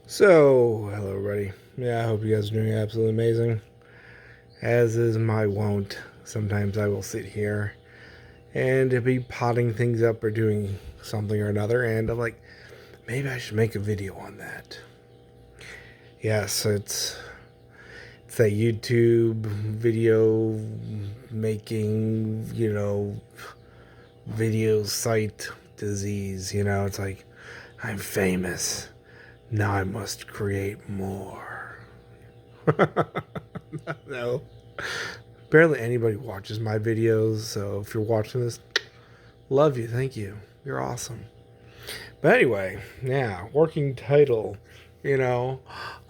So, hello everybody. Yeah, I hope you guys are doing absolutely amazing. As is my wont, sometimes I will sit here and be potting things up or doing something or another, and I'm like, maybe I should make a video on that. Yes, it's that YouTube video making, video site disease. It's like, I'm famous. Now I must create more. No. Barely anybody watches my videos, so if you're watching this, love you, thank you. You're awesome. But anyway, yeah, working title. You know,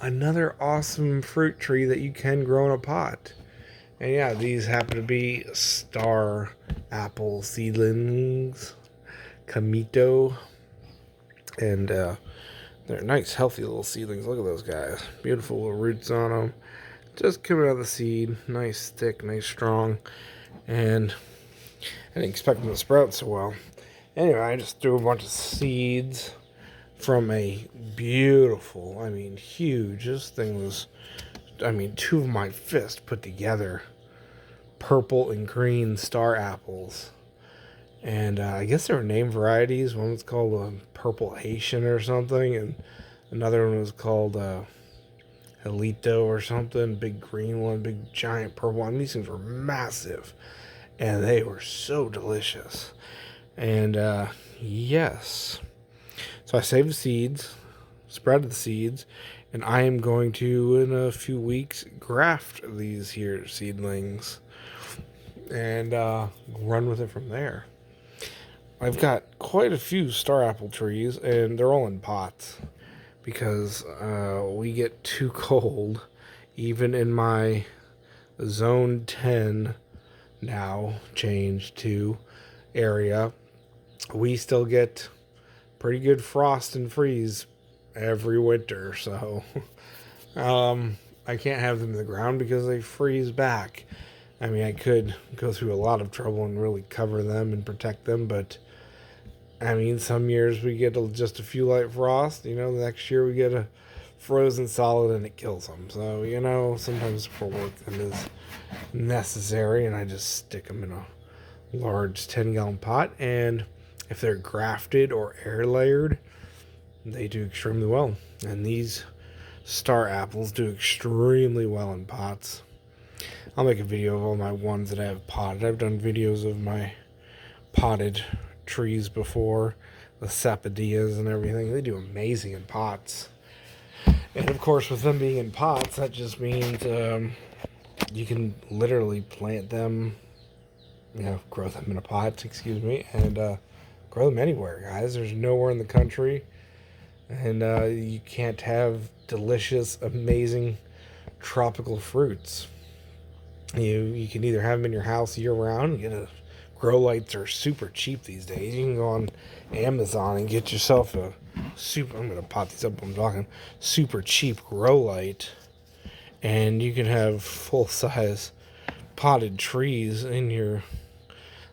another awesome fruit tree that you can grow in a pot. And yeah, these happen to be star apple seedlings, Kamito, and they're nice, healthy little seedlings. Look at those guys. Beautiful little roots on them. Just coming out of the seed. Nice, thick, nice, strong. And I didn't expect them to sprout so well. Anyway, I just threw a bunch of seeds from a beautiful, huge. This thing was, two of my fists put together. Purple and green star apples. And I guess they were named varieties. One was called Purple Haitian or something, and another one was called Helito or something. Big green one, big giant purple one. These things were massive, and they were so delicious. And yes, so I saved the seeds, spread the seeds, and I am going to, in a few weeks, graft these here seedlings and run with it from there. I've got quite a few star apple trees, and they're all in pots because we get too cold, even in my zone 10 now changed to area. We still get pretty good frost and freeze every winter, so I can't have them in the ground because they freeze back. I could go through a lot of trouble and really cover them and protect them, but some years we get just a few light frost. The next year we get a frozen solid and it kills them. So, sometimes for work that is necessary, and I just stick them in a large 10-gallon pot. And if they're grafted or air layered, they do extremely well. And these star apples do extremely well in pots. I'll make a video of all my ones that I have potted. I've done videos of my potted trees before, the sapodillas and everything. They do amazing in pots. And of course, with them being in pots, that just means you can literally plant them, grow them in a pot, and grow them anywhere, guys. There's nowhere in the country, and you can't have delicious, amazing tropical fruits. You can either have them in your house year round. Grow lights are super cheap these days. You can go on Amazon and get yourself a I'm gonna pot these up while I'm talking. Super cheap grow light, and you can have full size potted trees in your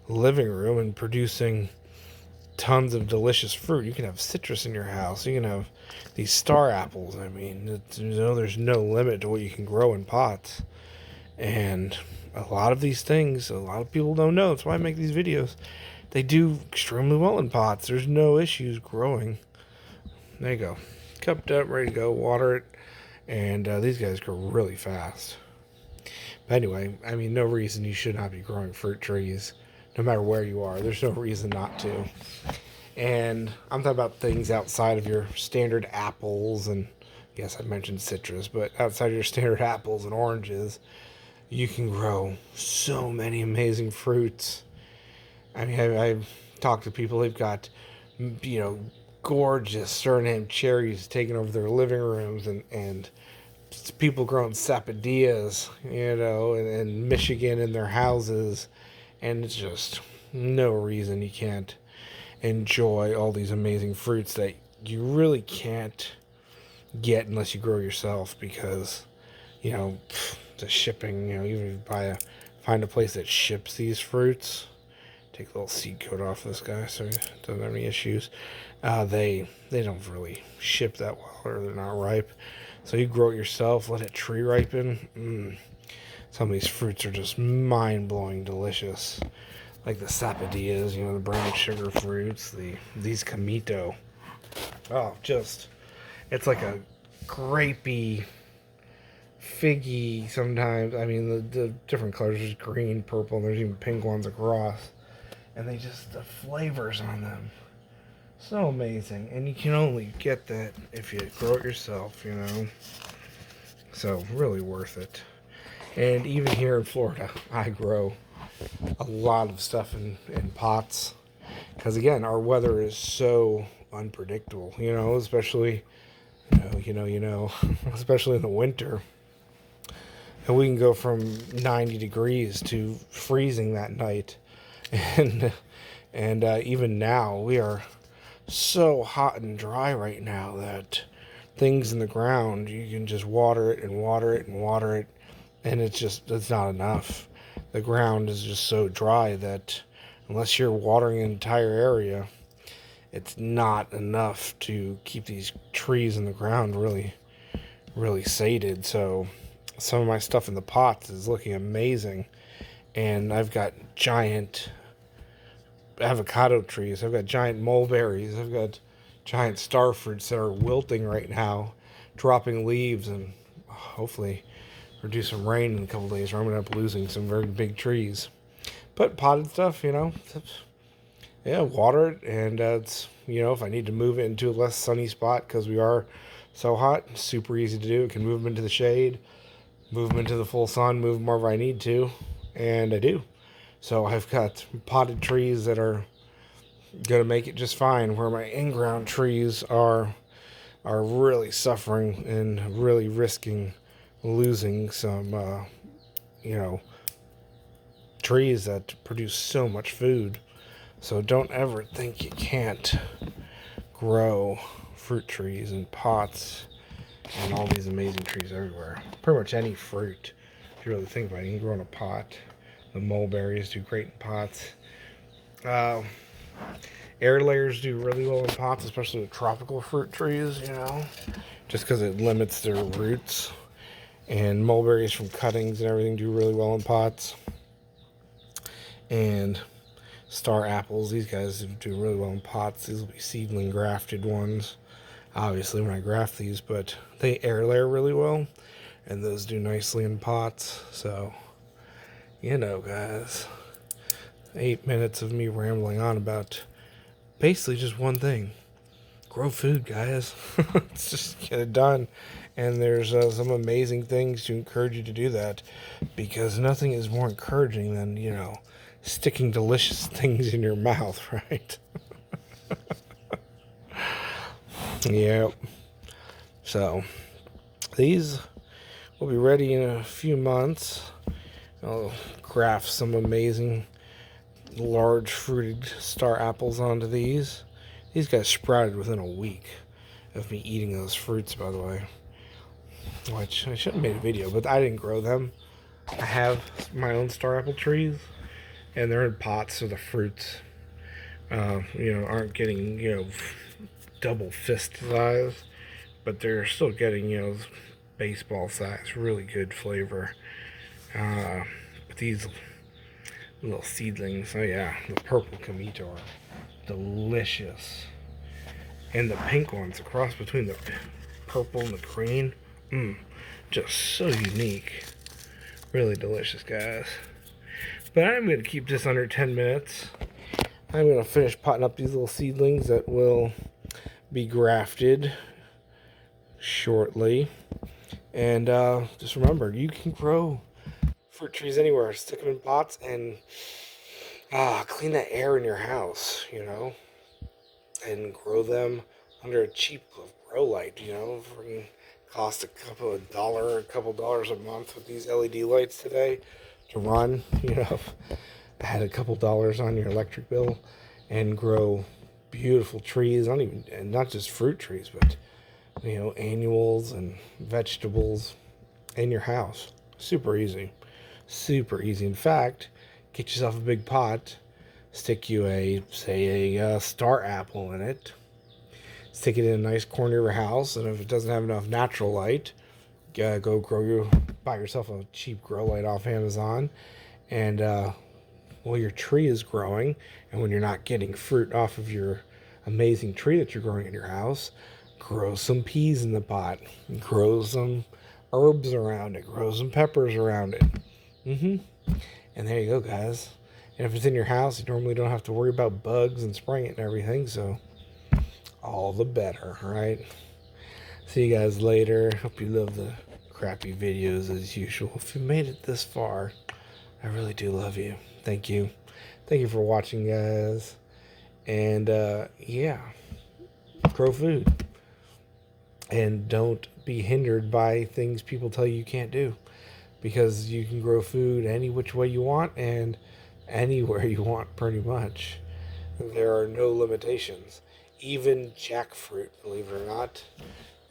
living room and producing tons of delicious fruit. You can have citrus in your house. You can have these star apples. There's no limit to what you can grow in pots. And a lot of these things, a lot of people don't know. That's why I make these videos. They do extremely well in pots. There's no issues growing. There you go. Cupped up, ready to go. Water it. And these guys grow really fast. But anyway, no reason you should not be growing fruit trees. No matter where you are. There's no reason not to. And I'm talking about things outside of your standard apples. And yes, I mentioned citrus. But outside of your standard apples and oranges, you can grow so many amazing fruits. I've talked to people, they've got, gorgeous Suriname cherries taking over their living rooms, and people growing sapodillas, in Michigan in their houses, and it's just no reason you can't enjoy all these amazing fruits that you really can't get unless you grow yourself, because, the shipping, even if you find a place that ships these fruits Take the little seed coat off this guy so he doesn't have any issues. They don't really ship that well, or they're not ripe. So you grow it yourself, let it tree ripen. Some of these fruits are just mind-blowing delicious. Like the sapodillas, the brown sugar fruits, these camito. Oh, it's like a grapey, figgy sometimes. I mean, the different colors, there's green, purple, and there's even pink ones across. And the flavors on them, so amazing. And you can only get that if you grow it yourself, So, really worth it. And even here in Florida, I grow a lot of stuff in pots. Because, again, our weather is so unpredictable, especially, especially in the winter. And we can go from 90 degrees to freezing that night. And even now, we are so hot and dry right now that things in the ground, you can just water it and water it and water it, and it's not enough. The ground is just so dry that unless you're watering an entire area, it's not enough to keep these trees in the ground really, really sated. So some of my stuff in the pots is looking amazing. And I've got giant avocado trees. I've got giant mulberries. I've got giant star fruits that are wilting right now, dropping leaves, and hopefully reduce some rain in a couple days, or I'm going to end up losing some very big trees. But potted stuff, water it, and it's, if I need to move it into a less sunny spot because we are so hot, super easy to do. I can move them into the shade, move them into the full sun, move them wherever I need to. And I do. So I've got potted trees that are going to make it just fine, where my in-ground trees are really suffering and really risking losing some, trees that produce so much food. So don't ever think you can't grow fruit trees in pots and all these amazing trees everywhere. Pretty much any fruit, if you really think about it, you can grow in a pot. The mulberries do great in pots. Air layers do really well in pots, especially with tropical fruit trees, just because it limits their roots. And mulberries from cuttings and everything do really well in pots. And star apples, these guys do really well in pots. These will be seedling grafted ones, obviously, when I graft these, but they air layer really well, and those do nicely in pots. So, guys, 8 minutes of me rambling on about basically just one thing. Grow food, guys. Let's just get it done. And there's some amazing things to encourage you to do that, because nothing is more encouraging than, sticking delicious things in your mouth, right? Yep. So, these will be ready in a few months. I'll graft some amazing large fruited star apples onto these. These guys sprouted within a week of me eating those fruits, by the way. Which I should have made a video, but I didn't grow them. I have my own star apple trees, and they're in pots, so the fruits, aren't getting, double fist size, but they're still getting, baseball size, really good flavor. But these little seedlings, oh yeah, the purple camito are delicious. And the pink ones, the cross between the purple and the green, just so unique. Really delicious, guys. But I'm going to keep this under 10 minutes. I'm going to finish potting up these little seedlings that will be grafted shortly. And just remember, you can grow fruit trees anywhere. Stick them in pots and clean that air in your house, and grow them under a cheap grow light, cost a couple dollars a month with these LED lights today to run. Add a couple dollars on your electric bill and grow beautiful trees. Not just fruit trees, but annuals and vegetables in your house. Super easy. In fact, get yourself a big pot, stick you a star apple in it, stick it in a nice corner of your house, and if it doesn't have enough natural light, go buy yourself a cheap grow light off Amazon, and while your tree is growing, and when you're not getting fruit off of your amazing tree that you're growing in your house, grow some peas in the pot, grow some herbs around it, grow some peppers around it. And there you go, guys. And if it's in your house, you normally don't have to worry about bugs and spraying it and everything, so all the better, right? See you guys later. Hope you love the crappy videos as usual. If you made it this far, I really do love you. Thank you. Thank you for watching, guys. And yeah, grow food. And don't be hindered by things people tell you can't do. Because you can grow food any which way you want and anywhere you want, pretty much. There are no limitations. Even jackfruit, believe it or not.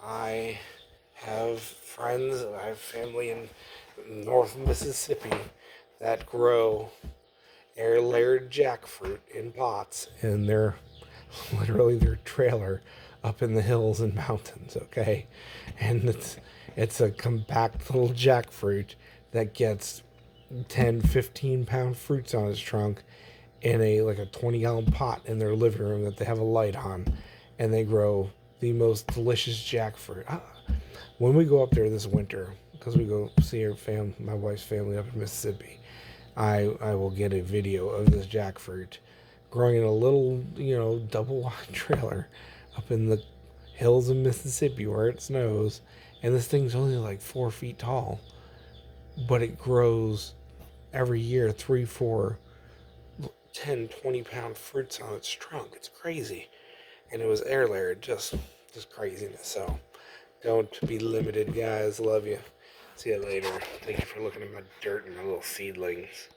I have friends, I have family in North Mississippi that grow air layered jackfruit in pots in their trailer up in the hills and mountains, okay? And it's a compact little jackfruit that gets 10, 15-pound fruits on its trunk in a 20-gallon pot in their living room that they have a light on, and they grow the most delicious jackfruit. When we go up there this winter, because we go see my wife's family up in Mississippi, I will get a video of this jackfruit growing in a little, double wide trailer up in the hills of Mississippi where it snows, and this thing's only like 4 feet tall, but it grows every year 3, 4, 10, 20-pound fruits on its trunk. It's crazy. And it was air layered, just craziness. So don't be limited, guys. Love you. See you later. Thank you for looking at my dirt and my little seedlings.